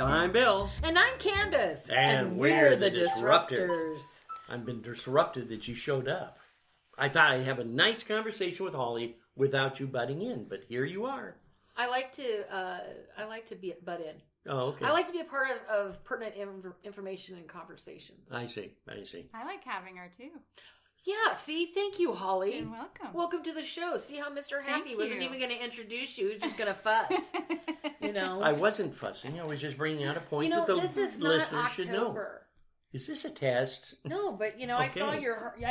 I'm Bill. And I'm Candace. And we're the Disruptors. I've been disrupted that you showed up. I thought I'd have a nice conversation with Holly without you butting in, but here you are. I like to butt in. Oh, okay. I like to be a part of pertinent information and conversations. I see. I like having her too. Yeah, see? Thank you, Holly. You're welcome. Welcome to the show. See how Mr. Happy Thank wasn't you. even going to introduce you. He was just going to fuss. You know? I wasn't fussing. I was just bringing out a point that the this is not listeners should know. October. Is this a test? No, but Okay. I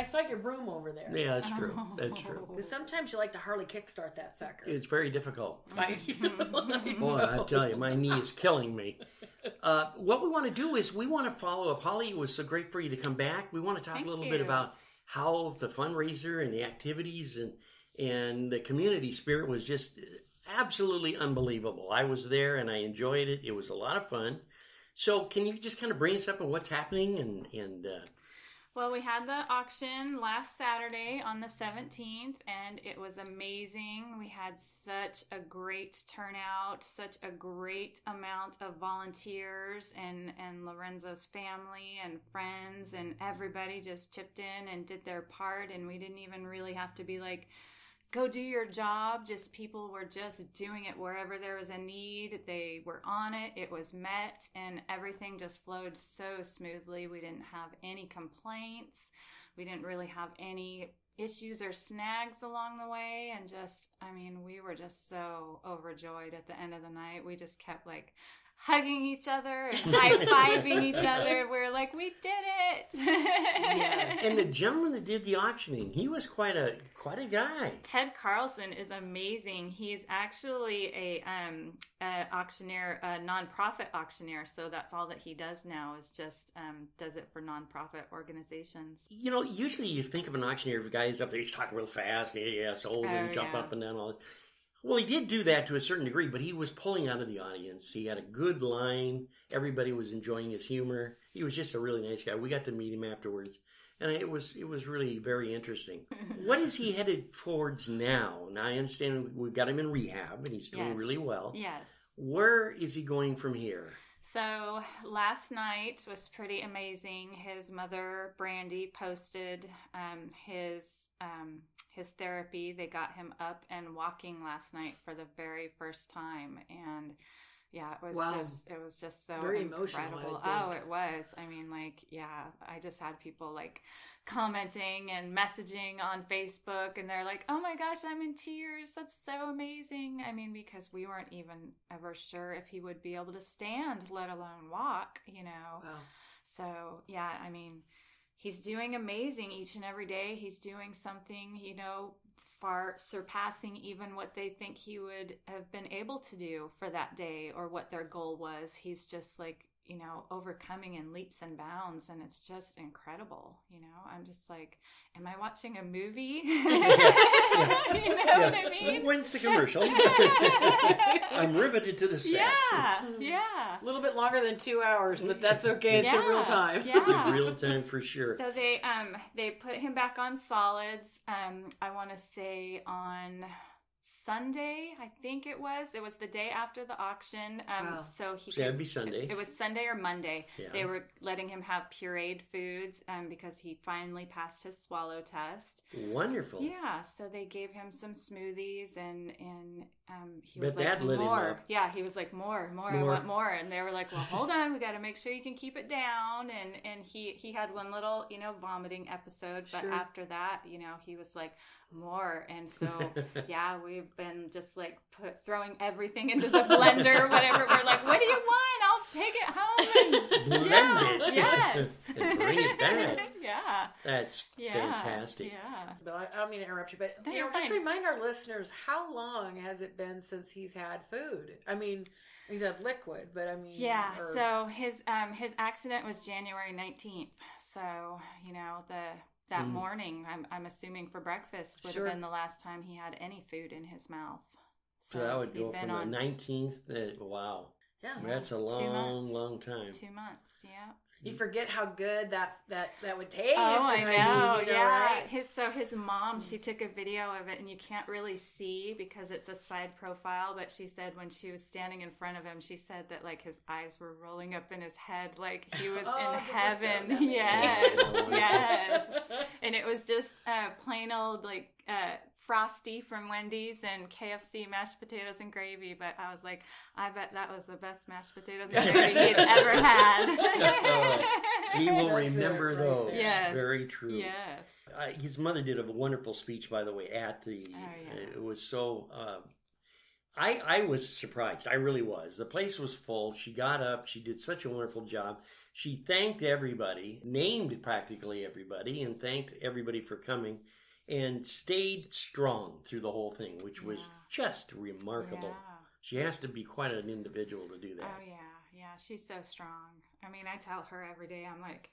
saw your broom over there. Yeah, that's true. That's true. Because sometimes you like to Harley kickstart that sucker. It's very difficult. I Boy, I tell you, my knee is killing me. What we want to do is we want to follow up. Holly, it was so great for you to come back. We want to talk a little bit about how the fundraiser and the activities and the community spirit was just absolutely unbelievable. I was there and I enjoyed it. It was a lot of fun. So can you just kind of bring us up on what's happening and Well, we had the auction last Saturday on the 17th, and it was amazing. We had such a great turnout, such a great amount of volunteers and Lorenzo's family and friends, and everybody just chipped in and did their part, and we didn't even really have to be like, go do your job. Just people were just doing it wherever there was a need. They were on it. It was met, and everything just flowed so smoothly. We didn't have any complaints. We didn't really have any issues or snags along the way. And we were just so overjoyed at the end of the night. We just kept like hugging each other and high-fiving each other. We're like, we did it. Yes. And the gentleman that did the auctioning, he was quite a guy. Ted Carlson is amazing. He's actually a auctioneer, a nonprofit auctioneer. So that's all that he does now is just does it for nonprofit organizations. You know, usually you think of an auctioneer, if a guy is up there, he's talking real fast, sold, and jump up and down all that. Well, he did do that to a certain degree, but he was pulling out of the audience. He had a good line. Everybody was enjoying his humor. He was just a really nice guy. We got to meet him afterwards, and it was really very interesting. What is he headed towards now? Now, I understand we've got him in rehab, and he's doing really well. Yes. Where is he going from here? So last night was pretty amazing. His mother, Brandy, posted his therapy. They got him up and walking last night for the very first time, and it was just so very incredible. Emotional, Oh, it was. I just had people like commenting and messaging on Facebook, and they're like, "Oh my gosh, I'm in tears. That's so amazing." Because we weren't even ever sure if he would be able to stand, let alone walk. Wow. So he's doing amazing each and every day. He's doing something, far surpassing even what they think he would have been able to do for that day or what their goal was. He's just like, overcoming in leaps and bounds, and it's just incredible. I'm just like, am I watching a movie? What I mean? When's the commercial? I'm riveted to the set. Yeah. A little bit longer than 2 hours, but that's okay. It's in real time. Yeah. In real time for sure. So they put him back on solids. I want to say on Sunday, I think it was the day after the auction. So that'd be Sunday. It was Sunday or Monday. Yeah. They were letting him have pureed foods because he finally passed his swallow test. Wonderful. Yeah, so they gave him some smoothies and he But was like, that lit him more. up. Yeah, he was like, more, I want more. And they were like, well, hold on, we got to make sure you can keep it down. And he had one little, vomiting episode. But after that, he was like, more. And so, we've been just like throwing everything into the blender or whatever. We're like, what do you want? I'll take it home and blend it. Yes. And bring it back. Yeah. That's fantastic. Yeah. But I don't mean to interrupt you, but you're just fine. remind our listeners, how long has it been since he's had food? He's had liquid, but So his accident was January 19th. So that morning, I'm assuming for breakfast would have been the last time he had any food in his mouth. So that would go from the 19th. Wow. Yeah. That's a long time. 2 months, yeah. You forget how good that would taste. Oh, I know. You know, yeah. right? His mom, she took a video of it, and you can't really see because it's a side profile. But she said when she was standing in front of him, she said that like his eyes were rolling up in his head, like he was in heaven. So yes. And it was just plain old like Frosty from Wendy's and KFC mashed potatoes and gravy, but I was like, I bet that was the best mashed potatoes and gravy he'd ever had. He will remember those. Yes. Very true. Yes. His mother did a wonderful speech, by the way, at the... It was so... I was surprised. I really was. The place was full. She got up. She did such a wonderful job. She thanked everybody, named practically everybody, and thanked everybody for coming. And stayed strong through the whole thing, which was just remarkable. Yeah. She has to be quite an individual to do that. Oh, yeah. She's so strong. I mean, I tell her every day, I'm like,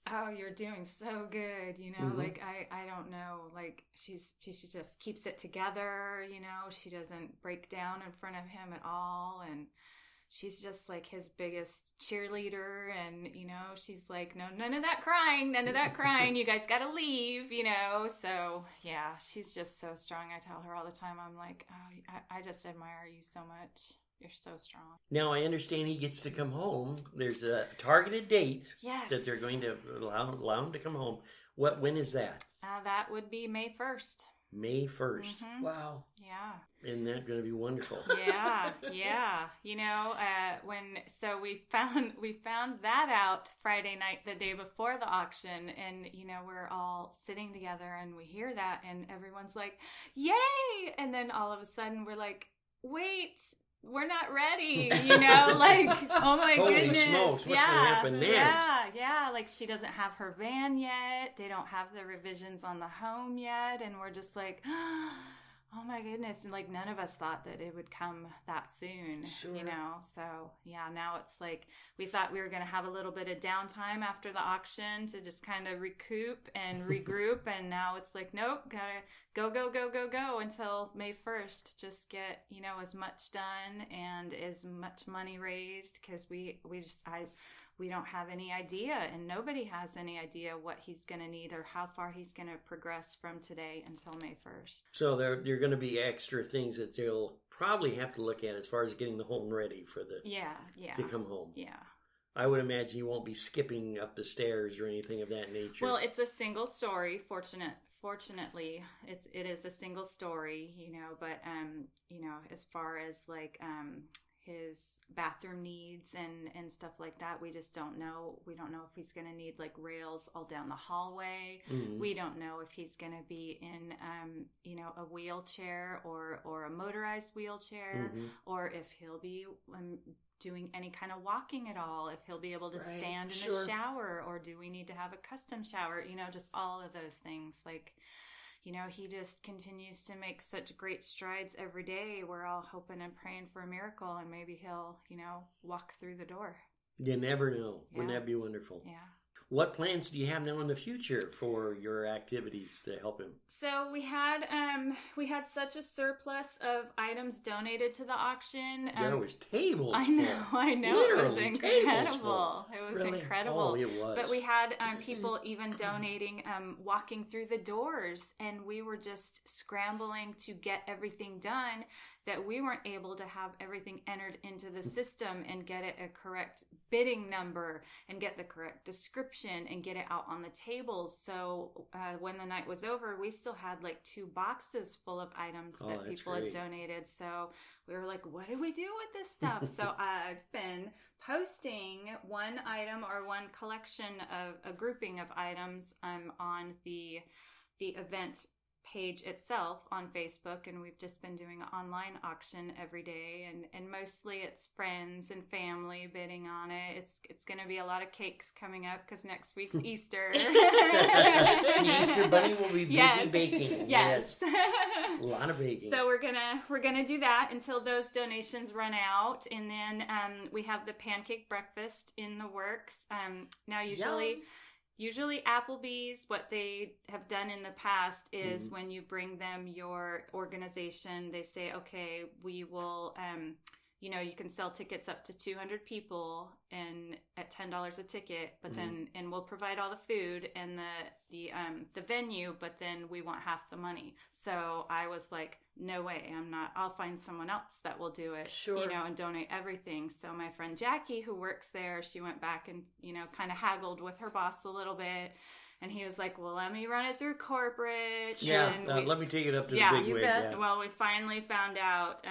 oh, you're doing so good, you know? Like, I don't know. Like, she just keeps it together, you know? She doesn't break down in front of him at all, and she's just like his biggest cheerleader, and you know, she's like, no, none of that crying, you guys gotta leave, you know. So yeah, she's just so strong. I tell her all the time, I'm like, oh, I just admire you so much. You're so strong. Now I understand he gets to come home. There's a targeted date that they're going to allow him to come home. When is that? That would be May 1st. May 1st. Mm-hmm. Wow. Yeah. Isn't that going to be wonderful? Yeah. You know, we found that out Friday night, the day before the auction, and you know, we're all sitting together and we hear that and everyone's like, yay! And then all of a sudden we're like, wait, we're not ready, you know, like, oh my goodness. Holy smokes, what's going to happen next? Yeah, like she doesn't have her van yet. They don't have the revisions on the home yet. And we're just like, oh my goodness. And like, none of us thought that it would come that soon, you know? So yeah, now it's like, we thought we were going to have a little bit of downtime after the auction to just kind of recoup and regroup. And now it's like, nope, gotta go until May 1st. Just get, you know, as much done and as much money raised, because we don't have any idea, and nobody has any idea what he's going to need or how far he's going to progress from today until May 1st. So there are going to be extra things that they'll probably have to look at as far as getting the home ready for to come home. Yeah. I would imagine you won't be skipping up the stairs or anything of that nature. Well, it's a single story. Fortunately, it is a single story, you know, but you know, as far as like his bathroom needs and stuff like that, we just don't know. We don't know if he's going to need like rails all down the hallway. Mm-hmm. We don't know if he's going to be in you know, a wheelchair or a motorized wheelchair, or if he'll be doing any kind of walking at all, if he'll be able to stand in the shower, or do we need to have a custom shower, you know, just all of those things. Like, you know, he just continues to make such great strides every day. We're all hoping and praying for a miracle, and maybe he'll, you know, walk through the door. You never know. Yeah. Wouldn't that be wonderful? Yeah. What plans do you have now in the future for your activities to help him? So we had such a surplus of items donated to the auction. There was tables. I know. Literally, it was incredible. It was really? Incredible. Oh, it was. But we had people even donating, walking through the doors, and we were just scrambling to get everything done, that we weren't able to have everything entered into the system and get it a correct bidding number and get the correct description and get it out on the tables. So when the night was over, we still had like 2 boxes full of items that people had donated. So we were like, what do we do with this stuff? So I've been posting one item or one collection of a grouping of items on the event page itself on Facebook, and we've just been doing an online auction every day, and mostly it's friends and family bidding on it. It's going to be a lot of cakes coming up because next week's Easter. The Easter bunny will be busy baking. Yes. A lot of baking. So we're gonna do that until those donations run out, and then we have the pancake breakfast in the works. Now Usually Applebee's, what they have done in the past is when you bring them your organization, they say, okay, we will you know, you can sell tickets up to 200 people and at $10 a ticket, but then, and we'll provide all the food and the venue, but then we want half the money. So I was like, no way, I'll find someone else that will do it, Sure. you know, and donate everything. So my friend Jackie, who works there, she went back and, you know, kind of haggled with her boss a little bit. And he was like, well, let me run it through corporate. Yeah, let me take it up to the big wig. Yeah. Well, we finally found out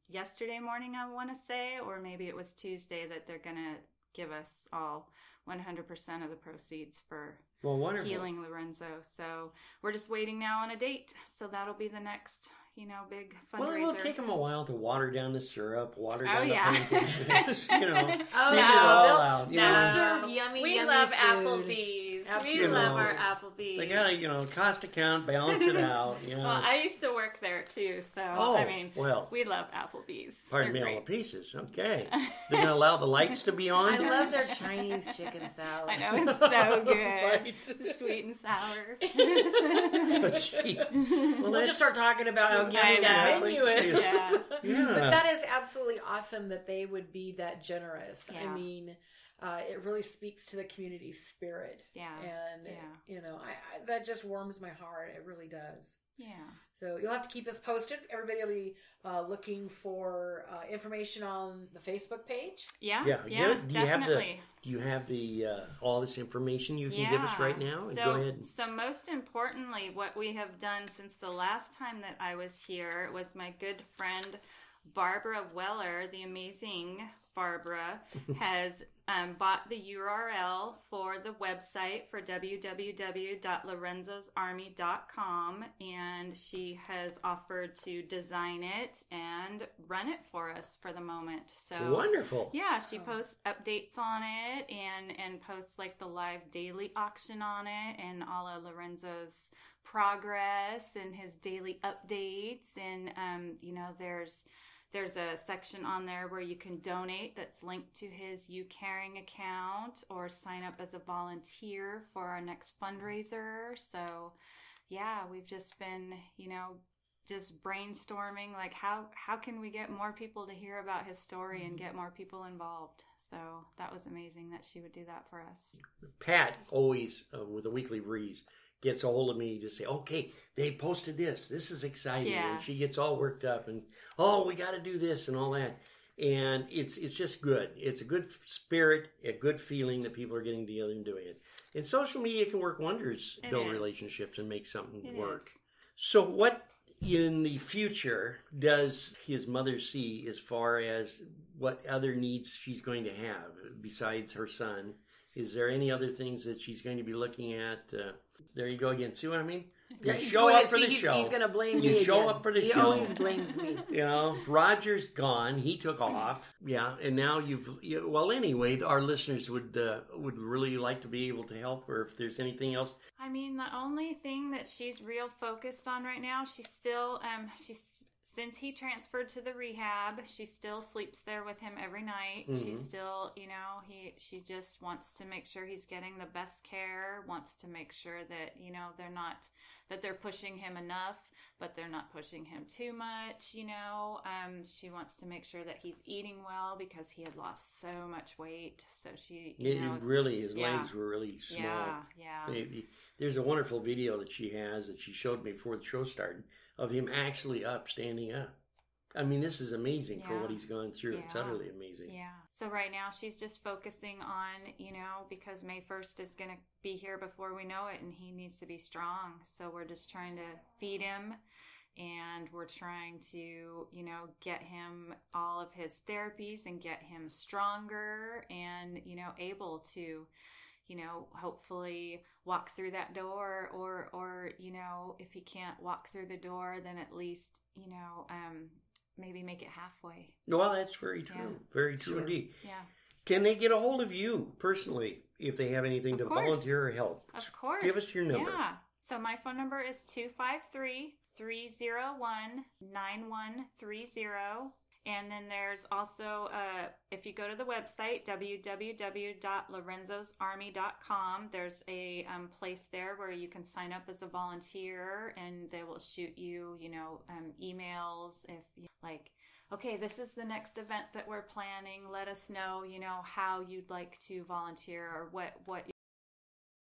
yesterday morning, I want to say, or maybe it was Tuesday, that they're going to give us all 100% of the proceeds for healing Lorenzo. So we're just waiting now on a date. So that'll be the next, you know, big fundraiser. Well, it will take them a while to water down the syrup, water down the pancake mix, you know, figure it they'll out. They'll serve yummy, we yummy love food. Applebee's. Absolutely. We love our Applebee's. They gotta, you know, cost account, balance it out. You know. Well, I used to work there too, so we love Applebee's. Pardon me, all the pieces. Okay, they're gonna allow the lights to be on. I love their Chinese chicken salad. I know, it's so good, sweet and sour. But gee, we'll just start talking about how yummy that menu is. Yeah. But that is absolutely awesome that they would be that generous. Yeah. I mean, it really speaks to the community spirit. Yeah. And, you know, I that just warms my heart. It really does. Yeah. So you'll have to keep us posted. Everybody will be looking for information on the Facebook page. Yeah. Yeah. Definitely. Do you have the all this information you can give us right now? So, go ahead. So most importantly, what we have done since the last time that I was here was my good friend Barbara Weller, the amazing Barbara, has bought the URL for the website for www.lorenzosarmy.com, and she has offered to design it and run it for us for the moment. So wonderful. Yeah, she posts updates on it and posts like the live daily auction on it and all of Lorenzos Progress and his daily updates, and you know, there's a section on there where you can donate that's linked to his YouCaring account or sign up as a volunteer for our next fundraiser. So yeah, we've just been, you know, just brainstorming like how can we get more people to hear about his story and get more people involved. So that was amazing that she would do that for us. Pat always, with a Weekly Breeze, gets a hold of me to say, okay, they posted this. This is exciting. Yeah. And she gets all worked up and, we got to do this and all that. And it's just good. It's a good spirit, a good feeling that people are getting together and doing it. And social media can work wonders, build relationships and make something work. So what in the future does his mother see as far as what other needs she's going to have besides her son? Is there any other things that she's going to be looking at? There you go again. See what I mean? You show up for the show. He's going to blame me. You show up for the show. He always blames me. You know, Roger's gone. He took off. Yeah, and now well, anyway, our listeners would really like to be able to help her if there's anything else. I mean, the only thing that she's real focused on right now, she's still, since he transferred to the rehab, she still sleeps there with him every night. Mm-hmm. She's still, you know, she just wants to make sure he's getting the best care, wants to make sure that, you know, they're pushing him enough, but they're not pushing him too much, you know. She wants to make sure that he's eating well because he had lost so much weight. So his legs were really small. Yeah. There's a wonderful video that she has that she showed me before the show started of him actually standing up. I mean, this is amazing for what he's gone through. Yeah. It's utterly amazing. Yeah. So right now she's just focusing on, you know, because May 1st is going to be here before we know it and he needs to be strong. So we're just trying to feed him and we're trying to, you know, get him all of his therapies and get him stronger and, you know, able to, you know, hopefully walk through that door or, you know, if he can't walk through the door, then at least, you know, maybe make it halfway. Well, that's very true. Yeah. Very true indeed. Yeah. Can they get a hold of you personally if they have anything to volunteer or help? Of course. Give us your number. Yeah. So my phone number is 253-301-9130. And then there's also, if you go to the website, www.lorenzosarmy.com, there's a place there where you can sign up as a volunteer and they will shoot you, you know, emails if you like okay, this is the next event that we're planning. Let us know, how you'd like to volunteer or what